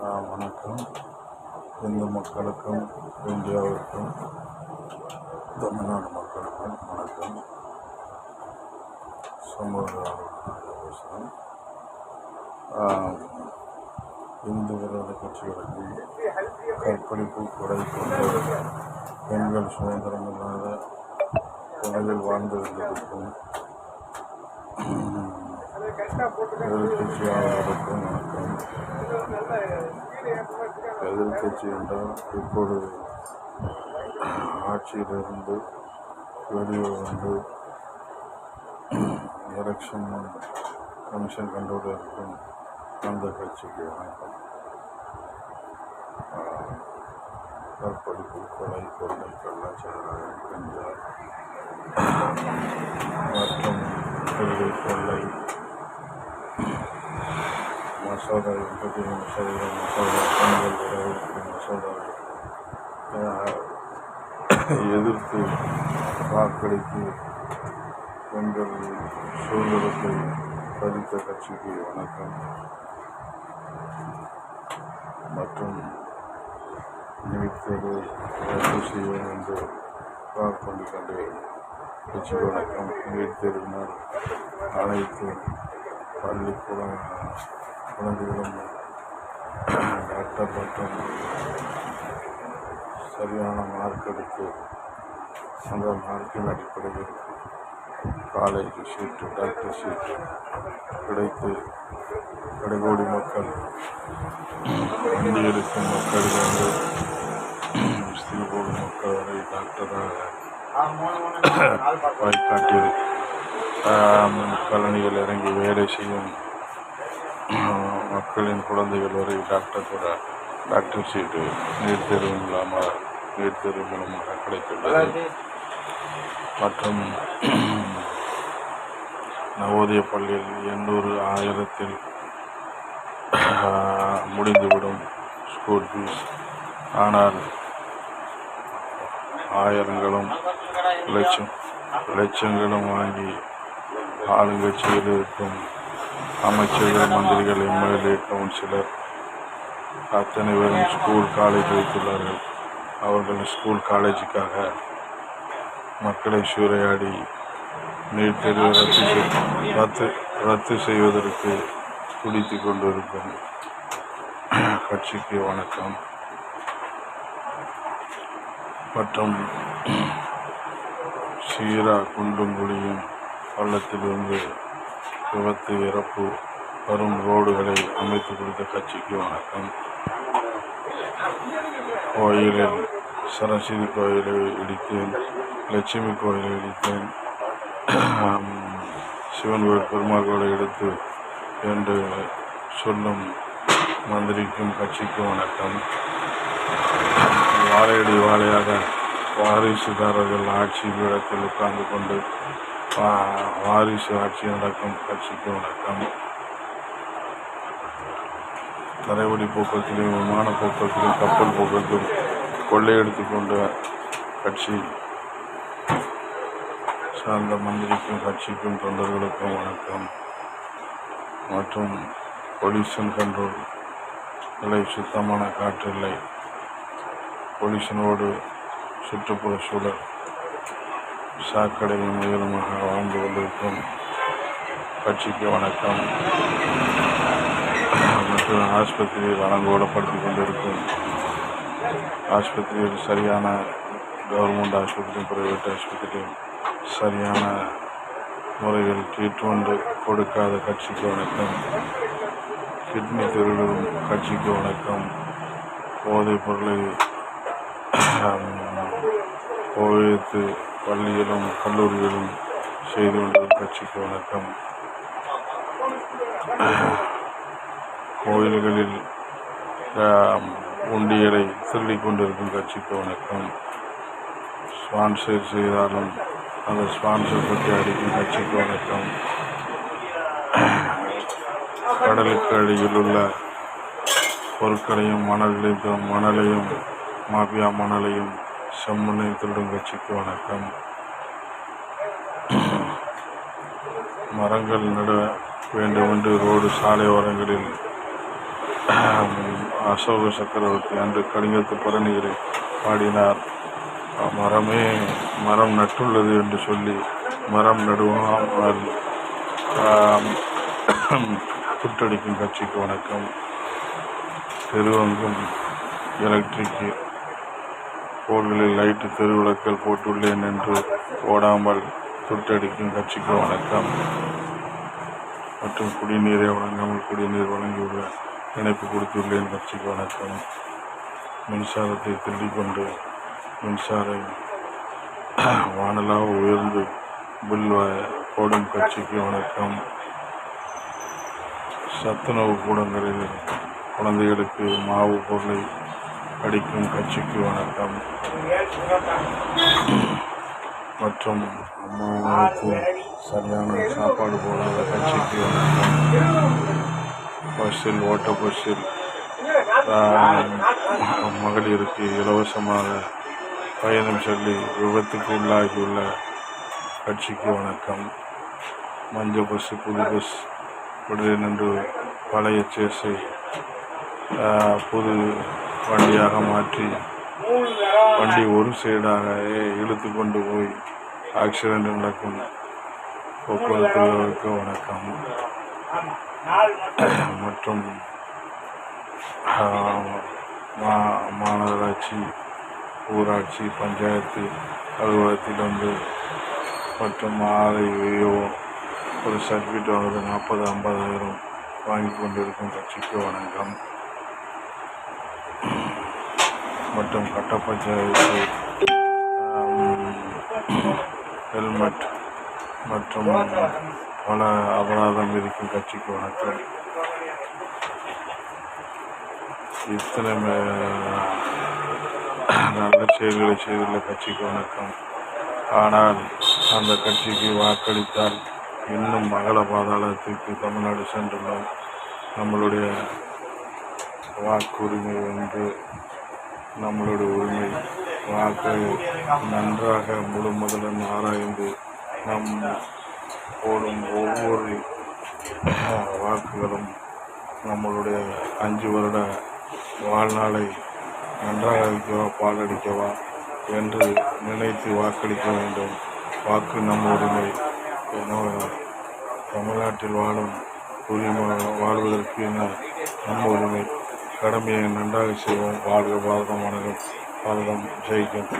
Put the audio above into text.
வணக்கம். இந்து மக்களுக்கும் இந்தியாவிற்கும் தமிழ்நாடு மக்களுக்கும் வணக்கம். சமூக பேசுகிறேன். இந்து விரோத கட்சிகளுக்கும் கற்பழிப்பு கொலை போன்ற பெண்கள் சுதந்திரம் இல்லாத உலகில் வாழ்ந்திருந்ததற்கும் எதிர்கட்சியாளர்களுக்கும் வணக்கம். எதிர்கட்சி என்றால் இப்போது ஆட்சியிலிருந்து வெளியே வந்து எலெக்ஷன் கமிஷன் கண்ட்ரோல் இருக்கும் அந்த கட்சிக்கு வணக்கம். கற்பழிப்பு கொலை கள்ளச்சாராயம் கஞ்சா மற்றும் கொள்ளை மசோதா 83% மசோதா பெண்கள் விளைவிக்கும் மசோதாவை எதிர்த்து வாக்களித்து பெண்கள் சுதந்திரத்தை பதித்த கட்சிக்கு வணக்கம். மற்றும் நீட் தேர்வு ரத்து செய்வோம் என்று வாக்குறுதி கண்டு கட்சிக்கு வணக்கம். நீட் தேர்வினால் அனைத்து பள்ளி குழந்தைகளும் டாக்டர் மற்றும் சரியான மார்க் எடுத்து அந்த மார்க்கின் அடிப்படையில் காலேஜ் சீட்டு டாக்டர் சீட்டு கிடைத்து கடைகோடி மக்கள் வண்டி எடுக்கும் மக்களிலிருந்து ஸ்திரீபோடும் மக்கள் வரை டாக்டராக வாய்க்காட்டில் கலனிகள் இறங்கி வேலை செய்யும் மக்களின் குழந்தைகள் வரை டாக்டர் சீட்டு நீட் தேர்வு மூலமாக கிடைத்துள்ளது. மற்றும் நவோதய பள்ளியில் 800,000 முடிந்துவிடும் ஸ்கூல் ஃபீஸ். ஆனால் ஆயிரங்களும் லட்சங்களும் வாங்கி ஆளுங்கட்சியில் இருக்கும் அமைச்சர்கள், மந்திரிகள், எம்எல்ஏ, கவுன்சிலர் அத்தனை பேரும் ஸ்கூல் காலேஜ் வைத்துள்ளார்கள். அவர்கள் ஸ்கூல் காலேஜுக்காக மக்களை சூறையாடி நீட் தேர்வை ரத்து செய்வதற்கு துடித்து கொண்டிருக்கும் கட்சிக்கு வணக்கம். மற்றும் சீரா குண்டும் குழியும் பள்ளத்திலிருந்து விபத்து இறப்பு வரும் ரோடுகளை அமைத்து கொடுத்த கட்சிக்கு வணக்கம். கோயிலில் சரஸ்வதி கோயிலை இடித்தேன், லட்சுமி கோயிலை இடித்தேன், சிவன் கோயில் பெருமாள் கோயிலை எடுத்து என்று சொல்லும் மந்திரிக்கும் கட்சிக்கும் வணக்கம். வாழையடி வாழையாக வாரிசுதாரர்கள் ஆட்சி பீடத்தில் உட்கார்ந்து கொண்டு வாரிசு ஆட்சி நடக்கும் கட்சிக்கு வணக்கம். தரைவழி போக்குவரத்திலும் விமான போக்குவரத்திலும் கப்பல் போக்குவரத்திலும் கொள்ளையெடுத்து கொண்ட கட்சி சார்ந்த மந்திரிக்கும் கட்சிக்கும் தொண்டர்களுக்கும் வணக்கம். மற்றும் பொல்யூஷன் கண்ட்ரோல் இல்லை, சுத்தமான காற்று இல்லை, பொல்யூஷனோடு சுற்றுப்புற சூழல் சாக்கடையும் உயரமாக வாழ்ந்து கொண்டிருக்கும் கட்சிக்கு வணக்கம். மற்றும் ஆஸ்பத்திரியில் அலங்கோலப்படுத்தி கொண்டிருக்கும் ஆஸ்பத்திரியில் சரியான கவர்மெண்ட் ஆஸ்பத்திரியும் பிரைவேட் ஆஸ்பத்திரியும் சரியான முறையில் ட்ரீட்மெண்ட் கொடுக்காத கட்சிக்கு வணக்கம். கிட்னி திருடும் கட்சிக்கு வணக்கம். போதைப் பொருளை போய்த்து பள்ளிகளும் கல்லூரிகளும் செய்து கொண்டிருக்கும் கட்சிக்கு வணக்கம். கோயில்களில் உண்டியலை திருடி கொண்டிருக்கும் கட்சிக்கு வணக்கம். ஸ்பான்சர் செய்தாலும் அந்த ஸ்பான்சர் பற்றி அடிக்கும் கட்சிக்கு வணக்கம். கடலுக்கு அடியில் உள்ள பொருட்களையும் மணலையும் மாபியா மணலையும் செம்மண்ணையும் திருடும் கட்சிக்கு வணக்கம். மரங்கள் நட வேண்டும் என்று ரோடு சாலை ஓரங்களில் அசோக சக்கரவர்த்தி அன்று கலிங்கத்து பரணிகளை பாடினார். மரம் நட்டுள்ளது என்று சொல்லி மரம் நடுவாமல் துட்டடிக்கும் கட்சிக்கு வணக்கம். தெருவங்கும் எலக்ட்ரிக் போர்களில் லைட்டு தெருவிளக்கல் போட்டுள்ளேன் என்று ஓடாமல் துட்டடிக்கும் கட்சிக்கு வணக்கம். மற்றும் குடிநீரை வழங்காமல் குடிநீர் வழங்கியுள்ள இணைப்பு கொடுத்துள்ளேன் கட்சிக்கு வணக்கம். மின்சாரத்தை திருடிக்கொண்டு மின்சார வானலாக உயர்ந்து பில் போடும் கட்சிக்கு வணக்கம். சத்துணவு கூடங்களில் குழந்தைகளுக்கு மாவு பொருளை அடிக்கும் கட்சிக்கு வணக்கம். மற்றும் அம்மாவுக்கு சரியான சாப்பாடு போடாத கட்சிக்கு வணக்கம். பஸ்ஸில் ஓட்ட பஸ்ஸில் மகளிருக்கு இலவசமாக பயணம் சொல்லி விபத்துக்கு உள்ளாகியுள்ள கட்சிக்கு வணக்கம். மஞ்சள் பஸ்ஸு புது பஸ் விடுதேன் என்று பழைய சேஸை புது வண்டியாக மாற்றி வண்டி ஒரு சைடாக இழுத்து கொண்டு போய் ஆக்சிடெண்ட் நடக்கும் போக்குவரத்துகளுக்கு வணக்கம். மற்றும் மாநகராட்சி ஊராட்சி பஞ்சாயத்து அலுவலகத்தில் வந்து மற்றும் ஒரு சர்டிஃபிகேட் வாங்குறது 40,000-50,000 வாங்கி கொண்டிருக்கும் கட்சிக்கு வணக்கம். மற்றும் கட்ட பஞ்சாயத்து ஹெல்மெட் மற்றும் பல அபராதம் இருக்கும் கட்சிக்கு வணக்கம். இத்தனை நல்ல செயல்களை செய்துள்ள கட்சிக்கு வணக்கம். ஆனால் அந்த கட்சிக்கு வாக்களித்தால் இன்னும் மகள பாதாளத்திற்கு தமிழ்நாடு சென்றுள்ளோம். நம்மளுடைய வாக்குரிமை வந்து நம்மளுடைய உரிமை. வாக்கை நன்றாக முதலுடன் ஆராய்ந்து நம் போடும் ஒவ்வொரு வாக்குகளும் நம்மளுடைய 5 வருட வாழ்நாளை நன்றாக அளிக்கவா பாலடிக்கவா என்று நினைத்து வாக்களிக்க வேண்டும். வாக்கு நம் உரிமை. தமிழ்நாட்டில் வாழ்வதற்கு என்ன நம் உரிமை. கடமையை நன்றாக செய்வோம். வாழ்க பாரதம். வணக்கம். பாரதம் ஜெயிக்கும்.